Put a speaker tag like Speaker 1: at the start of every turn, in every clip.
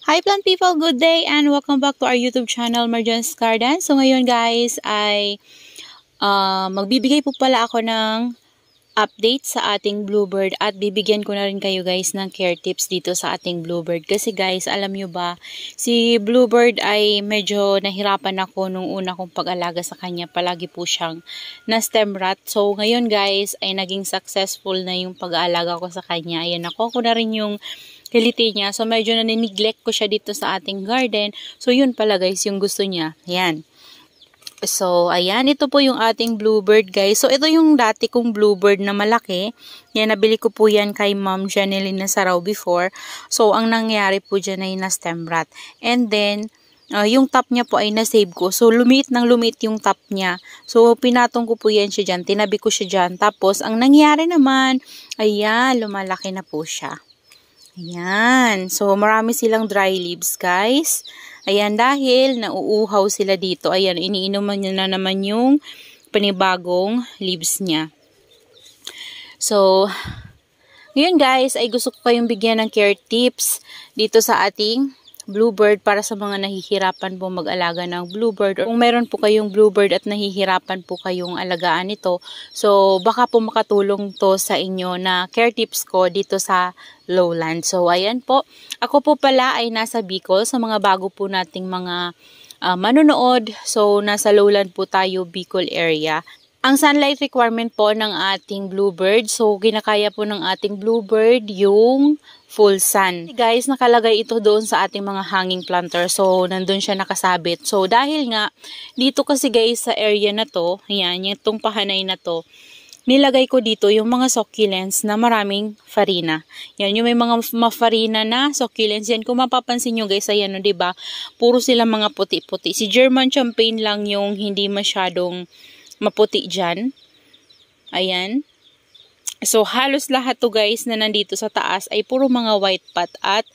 Speaker 1: Hi plant people, good day and welcome back to our YouTube channel, Marjan's Garden. So ngayon guys ay magbibigay po pala ako ng update sa ating bluebird at bibigyan ko na rin kayo guys ng care tips dito sa ating bluebird. Kasi guys, alam nyo ba, si bluebird ay medyo nahirapan ako nung una kong pag-alaga sa kanya. Palagi po siyang na-stem rot. So ngayon guys ay naging successful na yung pag-aalaga ko sa kanya. Ayan, nakuha ko na rin yung kiliti niya. So medyo na-neglect ko siya dito sa ating garden. So yun pala guys yung gusto niya. Ayan. So, ayan, ito po yung ating bluebird guys. So, ito yung dati kong bluebird na malaki. Yan, nabili ko po yan kay Ma'am Janeline Saraw before. So, ang nangyari po dyan ay na-stem rot. And then, yung top niya po ay na-save ko. So, lumiit yung top niya. So, pinatong ko po yan siya dyan. Tinabi ko siya dyan. Tapos, ang nangyari naman, ayan, lumalaki na po siya. Ayan. So, marami silang dry leaves guys. Ayan, dahil nauuhaw sila dito. Ayan, iniinuman niya na naman yung panibagong leaves niya. So, ngayon guys, ay gusto ko kayong bigyan ng care tips dito sa ating bluebird para sa mga nahihirapan po mag-alaga ng bluebird. Kung meron po kayong bluebird at nahihirapan po kayong alagaan ito, so baka po makatulong to sa inyo na care tips ko dito sa lowland. So ayan po, ako po pala ay nasa Bicol sa mga bago po nating mga manonood. So nasa lowland po tayo, Bicol area. Ang sunlight requirement po ng ating bluebird, so kinakaya po ng ating bluebird yung full sun. Guys, nakalagay ito doon sa ating mga hanging planter. So, nandun siya nakasabit. So, dahil nga, dito kasi guys sa area na to, yan, itong pahanay na to, nilagay ko dito yung mga succulents na maraming farina. Yan, yung may mga mafarina na succulents. Yan, kung mapapansin nyo guys, ayan, no, diba? Puro sila mga puti-puti. Si German Champagne lang yung hindi masyadong maputi dyan. Ayan. So, halos lahat to guys na nandito sa taas ay puro mga white pot at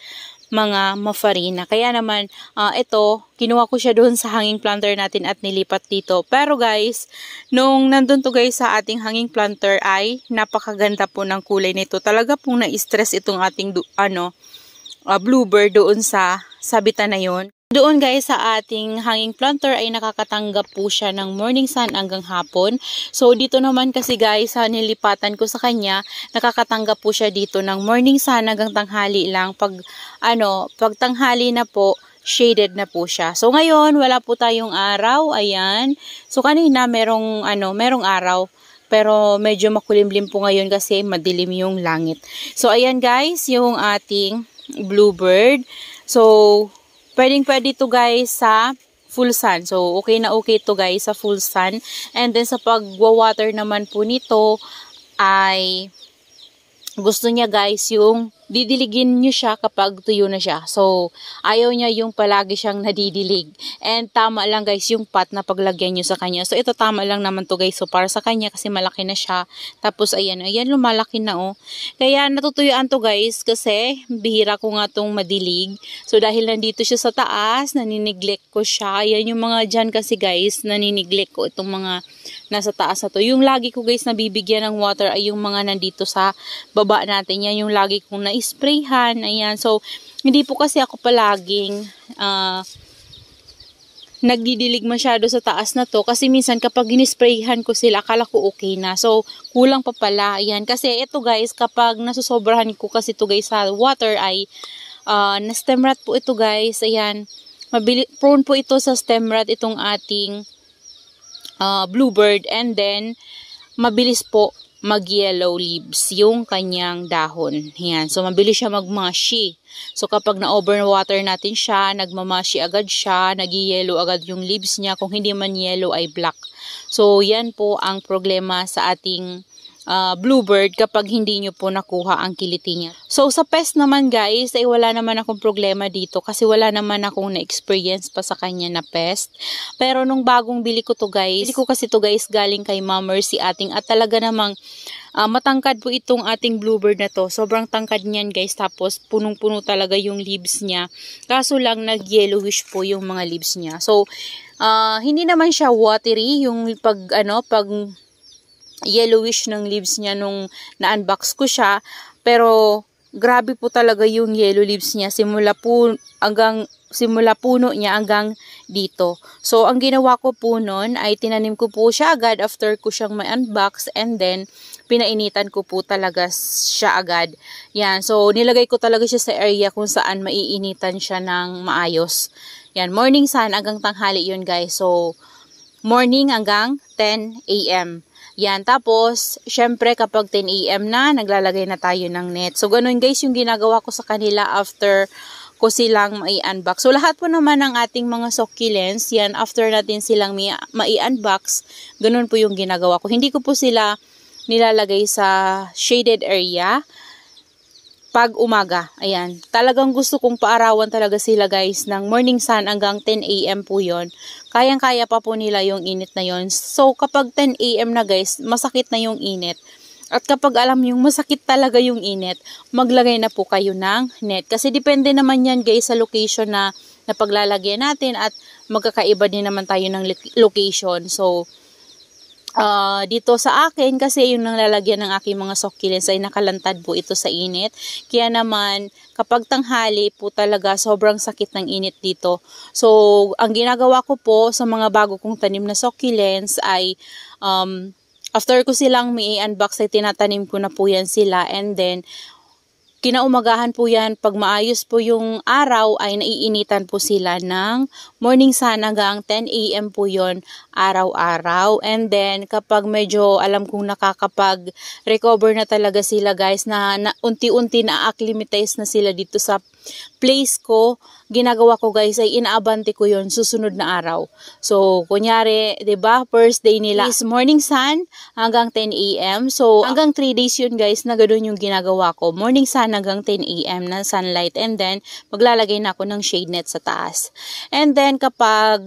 Speaker 1: mga mafarina. Kaya naman, ito, kinuha ko siya doon sa hanging planter natin at nilipat dito. Pero guys, nung nandun to guys sa ating hanging planter ay napakaganda po ng kulay nito. Talaga pong na-stress itong ating bluebird doon sa sabitan na yon. Doon guys sa ating hanging planter ay nakakatanggap po siya ng morning sun hanggang hapon. So dito naman kasi guys sa nilipatan ko sa kanya, nakakatanggap po siya dito ng morning sun hanggang tanghali lang. Pag tanghali na po, shaded na po siya. So ngayon wala po tayong araw, ayan. So kanina merong araw. Pero medyo makulimlim po ngayon kasi madilim yung langit. So ayan guys, yung ating bluebird. So pwede to guys sa full sun. So, okay na okay to guys sa full sun. And then sa pagwa-water naman po nito ay gusto niya guys yung didiligin nyo siya kapag tuyo na siya. So, ayaw niya yung palagi siyang nadidilig. And tama lang guys yung pot na paglagyan nyo sa kanya. So, ito tama lang naman to guys. So, para sa kanya kasi malaki na siya. Tapos, ayan lumalaki na oh. Kaya natutuyuan to guys kasi bihira ko nga tong madilig. So, dahil nandito siya sa taas, naniniglect ko siya. Ayan yung mga dyan kasi guys, naniniglect ko itong mga nasa taas na to. Yung lagi ko guys nabibigyan ng water ay yung mga nandito sa baba natin. Yan yung lagi kong na-sprayhan. Ayan. So, hindi po kasi ako palaging nagdidilig masyado sa taas na to. Kasi minsan kapag ginisprayhan ko sila, akala ko okay na. So, kulang pa pala. Ayan. Kasi ito guys, kapag nasusobrahan ko kasi ito guys sa water ay na-stem rot po ito guys. Ayan. Prone po ito sa stem rot itong ating bluebird, and then mabilis po mag-yellow leaves yung kanyang dahon. Yan. So, mabilis siya magmashi. So, kapag na-overwater natin siya, nagmamashi agad siya, nag-yellow agad yung leaves niya. Kung hindi man yellow ay black. So, yan po ang problema sa ating bluebird kapag hindi nyo po nakuha ang kiliti niya. So, sa pest naman guys, ay wala naman akong problema dito kasi wala naman akong na-experience pa sa kanya na pest. Pero nung bagong bili ko to guys, galing kay Ma'am Mercy ating at talaga namang matangkad po itong ating bluebird na to. Sobrang tangkad niyan guys, tapos punong-puno talaga yung leaves niya. Kaso lang nag-yellowish po yung mga leaves niya. So, hindi naman siya watery yung pag yellowish ng leaves niya nung na-unbox ko siya. Pero grabe po talaga yung yellow leaves niya simula puno niya hanggang dito. So, ang ginawa ko po nun ay tinanim ko po siya agad after ko siyang ma-unbox, and then pinainitan ko po talaga siya agad. Yan. So, nilagay ko talaga siya sa area kung saan maiinitan siya ng maayos. Yan. Morning sun hanggang tanghali yun, guys. So, morning hanggang 10 a.m. Yan. Tapos, syempre kapag 10 a.m. na, naglalagay na tayo ng net. So, ganun guys yung ginagawa ko sa kanila after ko silang mai-unbox. So, lahat po naman ng ating mga succulents, yan, after natin silang mai-unbox, ganun po yung ginagawa ko. Hindi ko po sila nilalagay sa shaded area pag umaga. Ayan. Talagang gusto kong paarawan talaga sila guys ng morning sun hanggang 10 a.m. po yon. Kayang-kaya pa po nila yung init na yon. So, kapag 10 a.m. na guys, masakit na yung init. At kapag alam yung masakit talaga yung init, maglagay na po kayo ng net. Kasi depende naman yan guys sa location na paglalagyan natin at magkakaiba din naman tayo ng location. So, dito sa akin kasi yung nalalagyan ng aking mga succulents ay nakalantad po ito sa init. Kaya naman kapag tanghali po talaga sobrang sakit ng init dito. So, ang ginagawa ko po sa mga bago kong tanim na succulents ay after ko silang mai-unbox ay tinatanim ko na po yan sila, and then kinaumagahan po yan, pag maayos po yung araw ay naiinitan po sila ng morning sun hanggang 10 a.m. po yon araw-araw. And then kapag medyo alam kong nakakapag-recover na talaga sila guys, na unti-unti na-acclimatize na sila dito sa place ko, ginagawa ko guys ay inaabante ko yon susunod na araw. So, kunyari, 'di ba, first day nila is morning sun hanggang 10 a.m. So, hanggang 3 days yun guys na ganoon yung ginagawa ko. Morning sun hanggang 10 a.m. na sunlight, and then maglalagay na ako ng shade net sa taas. And then kapag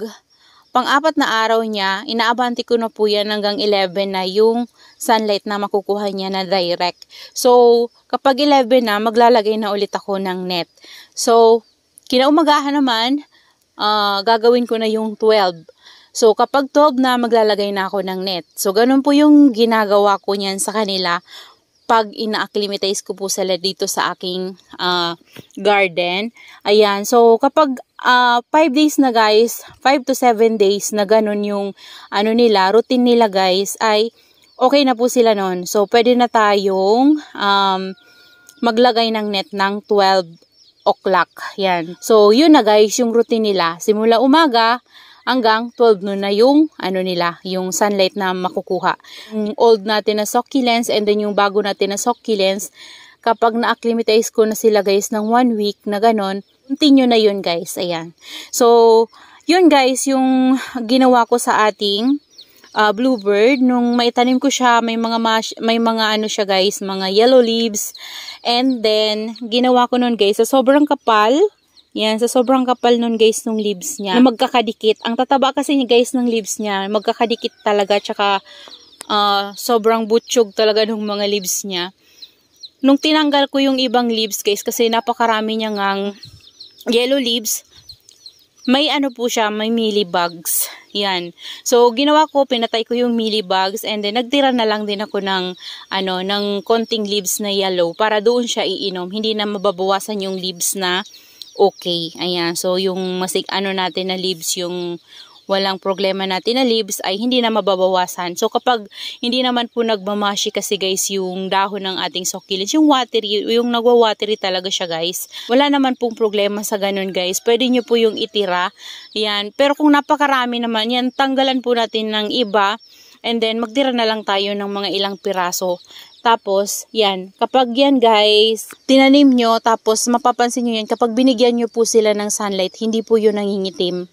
Speaker 1: pang-apat na araw niya, inaabante ko na po yan hanggang 11 na yung sunlight na makukuha niya na direct. So, kapag 11 na, maglalagay na ulit ako ng net. So, kinaumagahan naman, gagawin ko na yung 12. So, kapag 12 na, maglalagay na ako ng net. So, ganun po yung ginagawa ko niyan sa kanila pag ina-acclimatize ko po sila dito sa aking garden. Ayan. So, kapag 5 days na guys, 5 to 7 days na ganun yung nila, routine nila guys, ay okay na po sila nun. So, pwede na tayong maglagay ng net ng 12 o'clock. Yan. So, yun na guys, yung routine nila. Simula umaga hanggang 12 noon na yung nila, yung sunlight na makukuha. Yung old natin na succulents and then yung bago natin na succulents, kapag na-acclimatize ko na sila guys ng 1 week na ganon, continue na yun guys. Ayan. So, yun guys, yung ginawa ko sa ating bluebird. Nung maitanim ko siya, may mga siya guys, mga yellow leaves. And then, ginawa ko nun guys, sa sobrang kapal, yan, sa sobrang kapal nun guys nung leaves niya, na magkakadikit. Ang tataba kasi niya guys ng leaves niya, magkakadikit talaga, tsaka sobrang butsyog talaga ng mga leaves niya. Nung tinanggal ko yung ibang leaves guys, kasi napakarami niya ngang yellow leaves, may po siya, may mealybugs. Yan. So, ginawa ko, pinatay ko yung mealybugs, and then nagtira na lang din ako ng konting leaves na yellow para doon siya iinom. Hindi na mababawasan yung leaves na okay. Ayan. So, yung natin na leaves, yung walang problema natin na leaves ay hindi na mababawasan. So, kapag hindi naman po nagmamashi kasi guys yung dahon ng ating succulents, yung watery, yung nagwa-watery talaga siya guys, wala naman pong problema sa ganun guys. Pwede nyo po yung itira. Yan. Pero kung napakarami naman, yan, tanggalan po natin ng iba, and then magtira na lang tayo ng mga ilang piraso. Tapos, yan, kapag yan guys, tinanim nyo, tapos mapapansin nyo yan, kapag binigyan nyo po sila ng sunlight, hindi po yun nangingitim.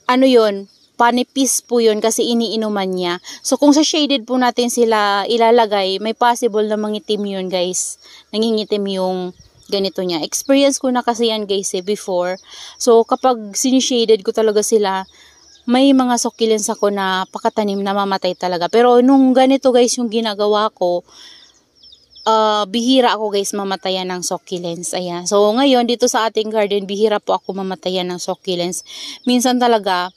Speaker 1: Yun, panipis po yun kasi iniinuman niya. So, kung sa shaded po natin sila ilalagay, may possible na mangitim yun guys. Nangingitim yung ganito niya. Experience ko na kasi yan guys before. So, kapag sinishaded ko talaga sila, may mga succulents ako na pakatanim na mamatay talaga. Pero nung ganito guys yung ginagawa ko, bihira ako guys mamatayan ng succulents. Ayan. So ngayon dito sa ating garden, bihira po ako mamatayan ng succulents. Minsan talaga,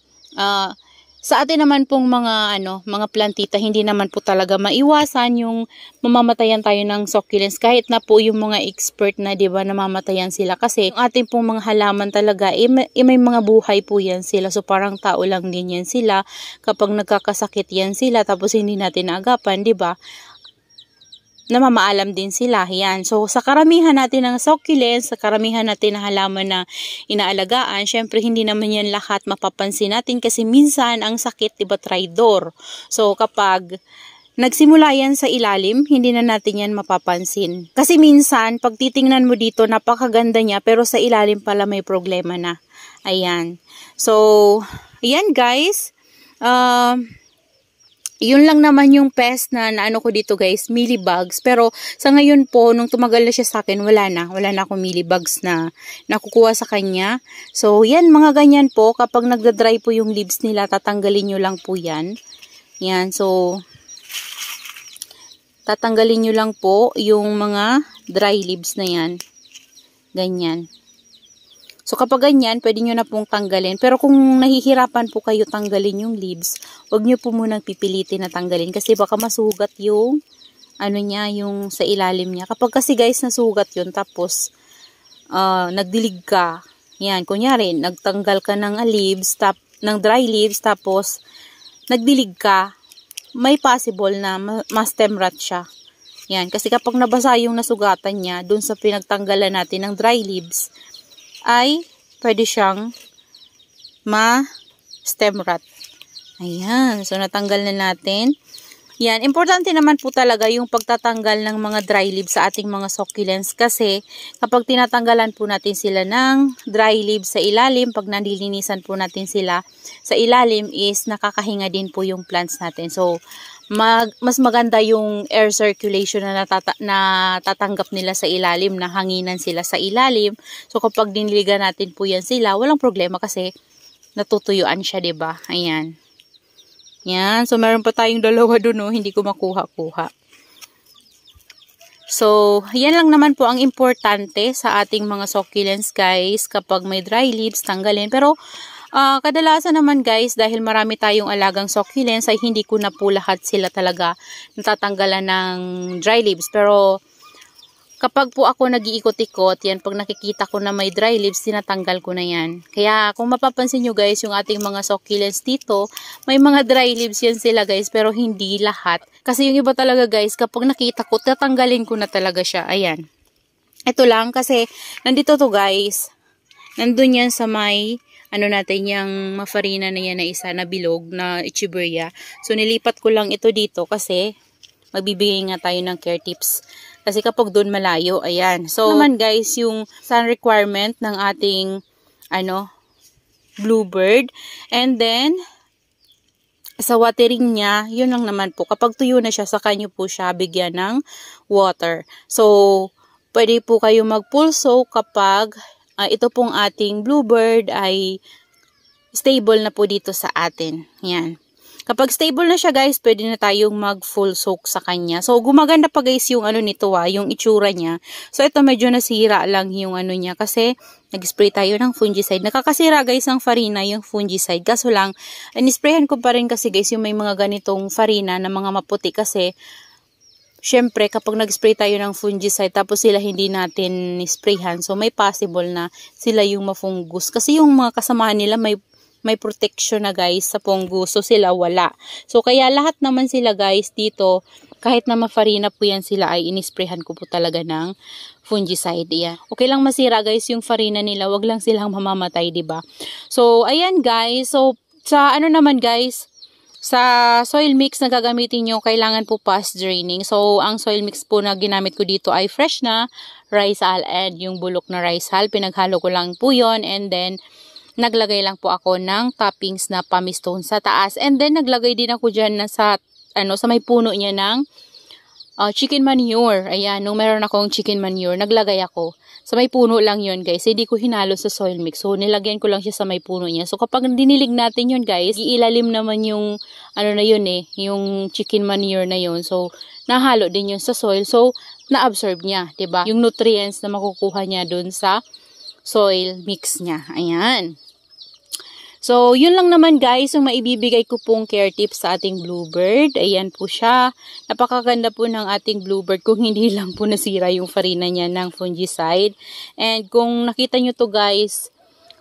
Speaker 1: Sa atin naman pong mga plantita, hindi naman po talaga maiwasan yung mamamatayan tayo ng succulents. Kahit na po yung mga expert na, 'di ba, namamatayan sila. Kasi yung ating pong mga halaman talaga, may mga buhay po yan sila. So parang tao lang din yan sila. Kapag nagkakasakit yan sila, tapos hindi natin naagapan, 'di ba? Namamaalam din sila. Yan. So, sa karamihan natin ng succulents, sa karamihan natin ng halaman na inaalagaan, syempre hindi naman yan lahat mapapansin natin kasi minsan ang sakit, diba, traidor. So, kapag nagsimula yan sa ilalim, hindi na natin yan mapapansin. Kasi minsan, pag titingnan mo dito, napakaganda niya, pero sa ilalim pala may problema na. Ayan. So, ayan guys. Yun lang naman yung pest na naano ko dito guys, mealybugs. Pero sa ngayon po, nung tumagal na siya sa akin, wala na akong mealybugs na nakukuha sa kanya. So yan, mga ganyan po, kapag nagda-dry po yung leaves nila, tatanggalin nyo lang po yan. Yan, so tatanggalin nyo lang po yung mga dry leaves na yan. Ganyan. So kapag ganyan, pwede nyo na pong tanggalin. Pero kung nahihirapan po kayo tanggalin yung leaves, huwag nyo po munang pipilitin na tanggalin. Kasi baka masugat yung, yung sa ilalim niya. Kapag kasi guys, nasugat yun, tapos nagdilig ka. Yan, kunyari, nagtanggal ka ng leaves, ng dry leaves, tapos nagdilig ka, may possible na ma-stem rot siya. Yan, kasi kapag nabasa yung nasugatan niya, dun sa pinagtanggalan natin ng dry leaves, ay pwede siyang ma-stem rot. Ayan. So, natanggal na natin. Yan. Importante naman po talaga yung pagtatanggal ng mga dry leaves sa ating mga succulents kasi kapag tinatanggalan po natin sila ng dry leaves sa ilalim, pag nalilinisan po natin sila sa ilalim is nakakahinga din po yung plants natin. So, mas maganda yung air circulation na natatanggap nila sa ilalim, na hanginan sila sa ilalim. So kapag diniligan natin po yan sila, walang problema kasi natutuyuan siya, 'di ba? Ayan. Yan, so meron pa tayong dalawa doon, no? Hindi ko makuha-kuha. So, yan lang naman po ang importante sa ating mga succulents, guys. Kapag may dry leaves, tanggalin. Pero kadalasan naman guys, dahil marami tayong alagang succulents, ay hindi ko na po lahat sila talaga natatanggalan ng dry leaves. Pero kapag po ako nag-iikot-ikot, yan, pag nakikita ko na may dry leaves, tinatanggal ko na yan. Kaya kung mapapansin nyo guys, yung ating mga succulents dito, may mga dry leaves yan sila guys, pero hindi lahat. Kasi yung iba talaga guys, kapag nakita ko, tatanggalin ko na talaga siya. Ayan. Ito lang kasi nandito to guys. Nandun yan sa may natin yung mafarina na yan na isa na bilog na echeveria. So nilipat ko lang ito dito kasi magbibigay nga tayo ng care tips. Kasi kapag doon malayo, ayan. So naman guys, yung sun requirement ng ating bluebird. And then sa watering niya, yun lang naman po. Kapag tuyo na siya, saka nyo po siya bigyan ng water. So pwede po kayo mag-full soak kapag ito pong ating bluebird ay stable na po dito sa atin. Yan. Kapag stable na siya guys, pwede na tayong mag full soak sa kanya. So gumaganda pa guys yung nito yung itsura niya. So ito medyo nasira lang yung niya kasi nag-spray tayo ng fungicide. Nakakasira guys ang farina yung fungicide. Kaso lang, inisprayhan ko pa rin kasi guys yung may mga ganitong farina na mga maputi kasi syempre, kapag nag-spray tayo ng fungicide, tapos sila hindi natin nisprayhan, so may possible na sila yung mafungus. Kasi yung mga kasamahan nila may protection na guys sa fungus, so sila wala. So kaya lahat naman sila guys dito, kahit na mafarina po yan sila, ay inisprayhan ko po talaga ng fungicide. Yan. Okay lang masira guys yung farina nila, wag lang silang mamamatay, diba? So ayan guys, so sa naman guys, sa soil mix na gagamitin nyo, kailangan po fast draining. So, ang soil mix po na ginamit ko dito ay fresh na rice hull and yung bulok na rice hull. Pinaghalo ko lang po yon, and then naglagay lang po ako ng toppings na pumice stone sa taas. And then naglagay din ako dyan na sa may puno niya ng chicken manure. Ayan, nung meron akong chicken manure, naglagay ako. Sa may puno lang yun guys. Hindi ko hinalo sa soil mix. So, nilagyan ko lang siya sa may puno niya. So, kapag dinilig natin yun guys, iilalim naman yung, yung chicken manure na yun. So, nahalo din yun sa soil. So, na-absorb niya, 'di ba? Yung nutrients na makukuha niya dun sa soil mix niya. Ayan. So, yun lang naman guys, yung maibibigay ko pong care tips sa ating bluebird. Ayan po siya. Napakaganda po ng ating bluebird kung hindi lang po nasira yung farina niya ng fungicide. And kung nakita nyo to guys,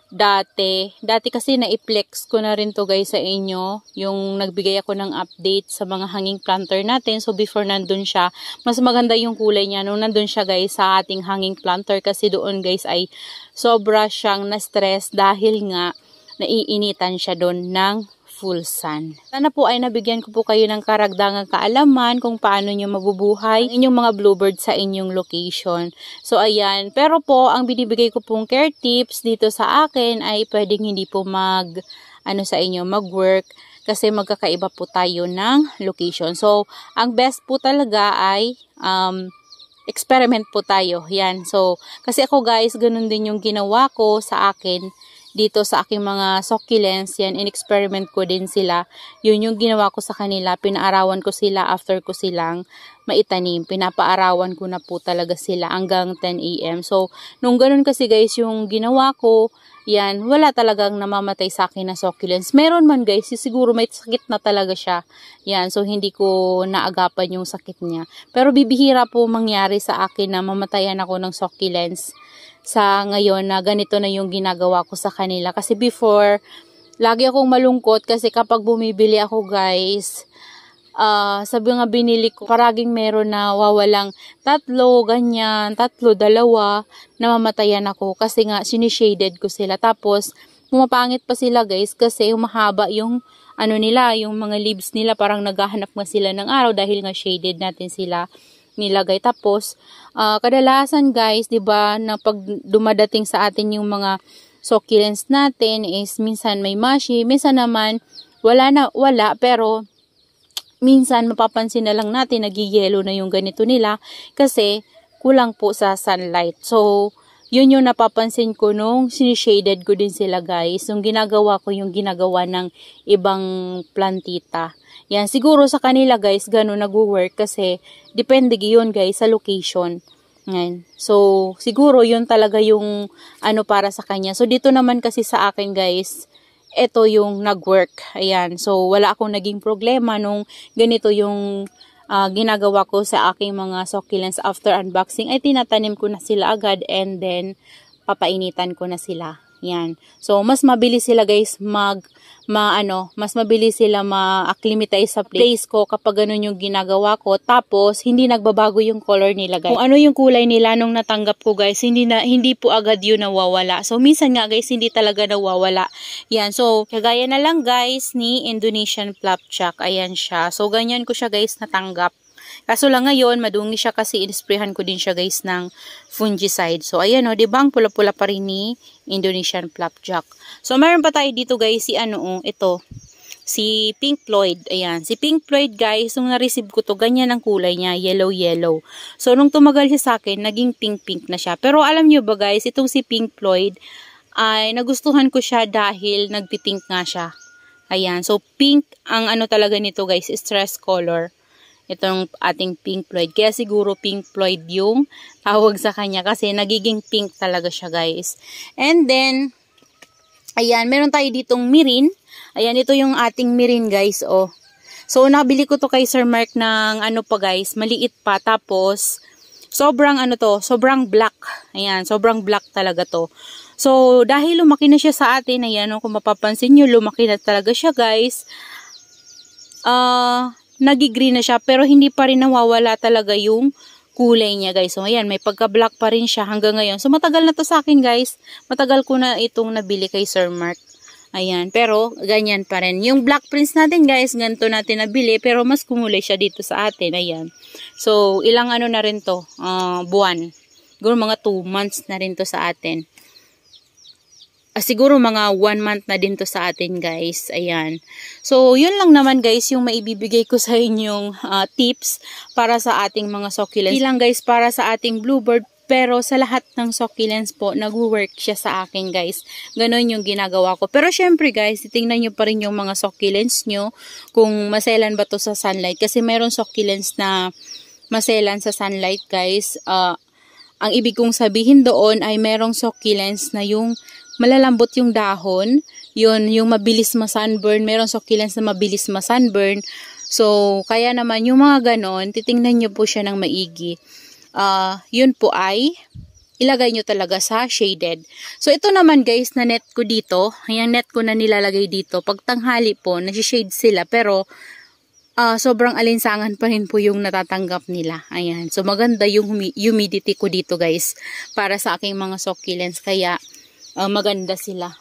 Speaker 1: dati kasi na-flex ko na rin to guys sa inyo, yung nagbigay ako ng update sa mga hanging planter natin. So before nandun siya, mas maganda yung kulay niya nung nandun siya guys sa ating hanging planter, kasi doon guys ay sobra siyang na-stress dahil nga naiinitan siya doon ng full sun. Sana po ay nabigyan ko po kayo ng karagdagang kaalaman kung paano nyo mabubuhay ang inyong mga bluebird sa inyong location. So ayan, pero po ang binibigay ko pong care tips dito sa akin ay pwedeng hindi po mag-work kasi magkakaiba po tayo ng location. So ang best po talaga ay experiment po tayo. Yan. So kasi ako guys, ganun din yung ginawa ko sa akin dito sa aking mga succulents. Yan, in-experiment ko din sila. Yun yung ginawa ko sa kanila. Pinaarawan ko sila after ko silang maitanim. Pinapaarawan ko na po talaga sila hanggang 10 AM. So, nung ganun kasi guys yung ginawa ko, yan, wala talagang namamatay sa akin na succulents. Meron man guys, siguro may sakit na talaga siya. Yan, so hindi ko naagapan yung sakit niya. Pero bibihira po mangyari sa akin na mamatayan ako ng succulents sa ngayon na ganito na yung ginagawa ko sa kanila. Kasi before, lagi akong malungkot kasi kapag bumibili ako guys, sabi nga binili ko, paraging meron na wawalang 3, ganyan, 3, 2, namamatayan ako kasi nga sinishaded ko sila. Tapos, pumapangit pa sila guys kasi humahaba yung nila, yung mga leaves nila, parang naghahanap nga sila ng araw dahil nga shaded natin sila nilagay. Tapos, kadalasan guys, 'di ba, na pag dumadating sa atin yung mga succulents natin is minsan may mushy, minsan naman wala, pero minsan mapapansin na lang natin nagiyelo na yung ganito nila kasi kulang po sa sunlight. So, yun yung napapansin ko nung sinishaded ko din sila guys. Yung ginagawa ko yung ginagawa ng ibang plantita. Yan, siguro sa kanila guys, ganun nag-work kasi depende yun guys sa location. Yan. So, siguro yun talaga yung para sa kanya. So, dito naman kasi sa akin guys, ito yung nag-work. Ayan. So, wala akong naging problema nung ganito yung ginagawa ko sa aking mga succulents. After unboxing ay tinatanim ko na sila agad and then papainitan ko na sila. Yan. So, mas mabilis sila guys mas mabilis sila ma-acclimatize sa place ko kapag ganun yung ginagawa ko. Tapos, hindi nagbabago yung color nila guys. Kung ano yung kulay nila nung natanggap ko guys, hindi po agad yun nawawala. So, minsan nga guys, hindi talaga nawawala. Yan. So, kagaya na lang guys ni Indonesian Flapjack. Ayan siya. So, ganyan ko siya guys natanggap. Kaso lang ngayon, madungi siya kasi inisprehan ko din siya guys ng fungicide. So, ayan o, diba ang pula-pula pa rin ni Indonesian Flapjack. So, meron pa tayo dito guys si Pink Floyd. Ayan, si Pink Floyd guys, nung na-receive ko to, ganyan ang kulay niya, yellow-yellow. So, nung tumagal siya sa akin, naging pink-pink na siya. Pero alam nyo ba guys, itong si Pink Floyd, ay nagustuhan ko siya dahil nagpipink nga siya. Ayan, so pink, ang talaga nito guys, stress color. Itong ating Pink Floyd. Kaya siguro Pink Floyd yung tawag sa kanya kasi nagiging pink talaga siya guys. And then, ayan, meron tayo ditong mirin. Ayan, ito yung ating mirin guys, oh. So, nabili ko to kay Sir Mark ng guys, maliit pa. Tapos, sobrang sobrang black. Ayan, sobrang black talaga to. So, dahil lumaki na siya sa atin, ayan, kung mapapansin nyo, lumaki na talaga siya guys. Nagi-green na siya pero hindi pa rin nawawala talaga yung kulay niya guys. So ayan, may pagka-black pa rin siya hanggang ngayon. So matagal na to sa akin guys. Matagal ko na itong nabili kay Sir Mark. Ayan, pero ganyan pa rin. Yung Black Prince natin guys, ganito natin nabili pero mas kumulay siya dito sa atin. Ayan. So ilang na rin to, buwan. Siguro mga 2 months na rin to sa atin. Siguro mga 1 month na din to sa atin guys. Ayan. So, yun lang naman guys yung maibibigay ko sa inyong tips para sa ating mga succulents. Hindi lang guys para sa ating bluebird, pero sa lahat ng succulents po, nag-work siya sa akin guys. Ganon yung ginagawa ko. Pero syempre guys, titingnan nyo pa rin yung mga succulents nyo kung maselan ba to sa sunlight. Kasi mayroong succulents na maselan sa sunlight guys. Ang ibig kong sabihin doon ay merong succulents na yung malalambot yung dahon, yun, yung mabilis ma-sunburn. Meron succulents na mabilis ma-sunburn. So, kaya naman yung mga ganon, titingnan nyo po siya ng maigi. Yun po ay ilagay nyo talaga sa shaded. So, ito naman guys, na net ko dito. Yung net ko na nilalagay dito. Pag tanghali po, nasi-shade sila. Pero, sobrang alinsangan pa rin po yung natatanggap nila. Ayan. So, maganda yung humidity ko dito guys. Para sa aking mga succulents. Kaya, maganda sila.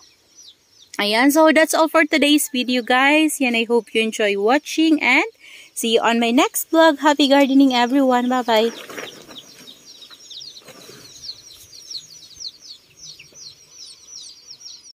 Speaker 1: Ayan, so that's all for today's video guys. Yan, I hope you enjoy watching and see you on my next vlog. Happy gardening everyone. Bye-bye.